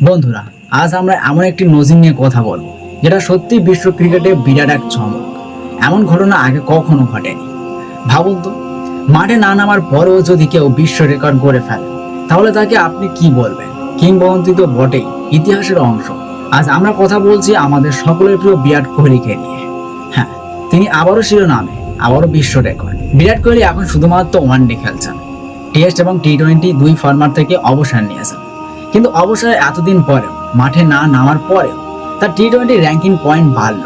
বন্ধুরা, আজ আমরা এমন একটি নজির নিয়ে কথা বলবো যেটা সত্যি বিশ্ব ক্রিকেটে বিরাট এক চমক। এমন ঘটনা আগে কখনো ঘটেনি। ভাবুন তো, মাঠে না নামার পরেও যদি কেউ বিশ্ব রেকর্ড গড়ে ফেলে, তাহলে তাকে আপনি কি বলবেন? কিংবদন্তি তো বটেই, ইতিহাসের অংশ। আজ আমরা কথা বলছি আমাদের সকলের প্রিয় বিরাট কোহলিকে নিয়ে। হ্যাঁ, তিনি আবারও শিরোনামে, আবারও বিশ্ব রেকর্ড। বিরাট কোহলি এখন শুধুমাত্র ওয়ানডে খেলছেন, টেস্ট এবং টি-20 দুই ফরম্যাট থেকে অবসর নিয়েছেন। কিন্তু অবসরে এতদিন পরেও, মাঠে না নামার পরেও তার টি-20 র্যাঙ্কিং পয়েন্ট বাড়ল,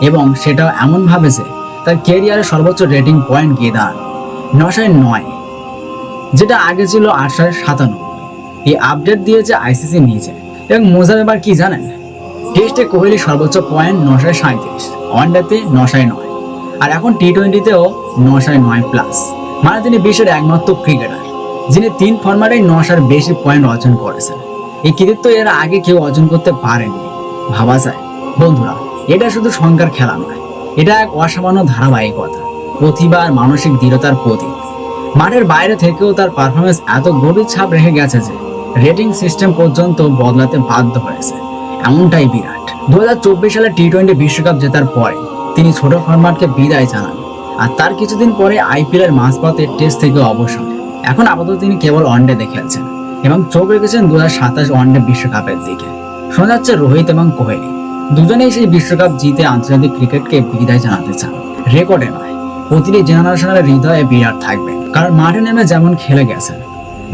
এবং সেটাও এমনভাবে যে তার ক্যারিয়ারের সর্বোচ্চ রেটিং পয়েন্ট গিয়ে দাঁড়ালো 909, যেটা আগে ছিল 897। এই আপডেট দিয়েছে আইসিসি নিজে। এবং মজার ব্যাপার কি জানেন? টেস্টে কোহলির সর্বোচ্চ পয়েন্ট 937, ওয়ানডেতে 909, আর এখন টি-20তেও 909+। মানে তিনি বিশ্বের একমাত্র ক্রিকেটার যিনি 3 ফরম্যাটে 900-এর বেশি পয়েন্ট অর্জন করেছেন। এই কৃতিত্ব এর আগে কেউ অর্জন করতে পারেননি। ভাবা যায় বন্ধুরা, এটা শুধু সংখ্যার খেলা নয়, এটা এক অসামান্য ধারাবাহিকতা, প্রতিভা আর মানসিক দৃঢ়তার প্রতীক। মাঠের বাইরে থেকেও তার পারফরমেন্স এত গভীর ছাপ রেখে গেছে যে রেটিং সিস্টেম পর্যন্ত বদলাতে বাধ্য হয়েছে। এমনটাই বিরাট। 2024 সালে টি-20 বিশ্বকাপ জেতার পরে তিনি ছোট ফরম্যাটকে বিদায় জানান, আর তার কিছুদিন পরে আইপিএল এর মাঝপথে টেস্ট থেকে অবসর। এখন আপাতত তিনি কেবল ওয়ানডেতে খেলছেন এবং চোখ রেখেছেন 2027 ওয়ানডে বিশ্বকাপের দিকে। শোনা যাচ্ছে রোহিত এবং কোহলি দুজনেই সেই বিশ্বকাপ জিতে আন্তর্জাতিক ক্রিকেটকে বিদায় জানাতে চান। রেকর্ডে নয়, প্রতিটি জেনারেশনের হৃদয়ে বিরাট থাকবে। কারণ মাঠে নেমে যেমন খেলে গেছেন,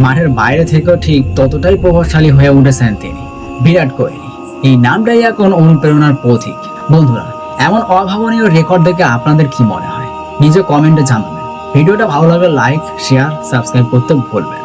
মাঠের বাইরে থেকেও ঠিক ততটাই প্রভাবশালী হয়ে উঠেছেন তিনি। বিরাট কোহলি এই নামটাই এখন অনুপ্রেরণার প্রতীক। বন্ধুরা, এমন অভাবনীয় রেকর্ড দেখে আপনাদের কি মনে হয়? নিজে কমেন্টে জানাবেন। ভিডিওটা ভালো লাগলে লাইক, শেয়ার, সাবস্ক্রাইব করতে ভুলবেন না।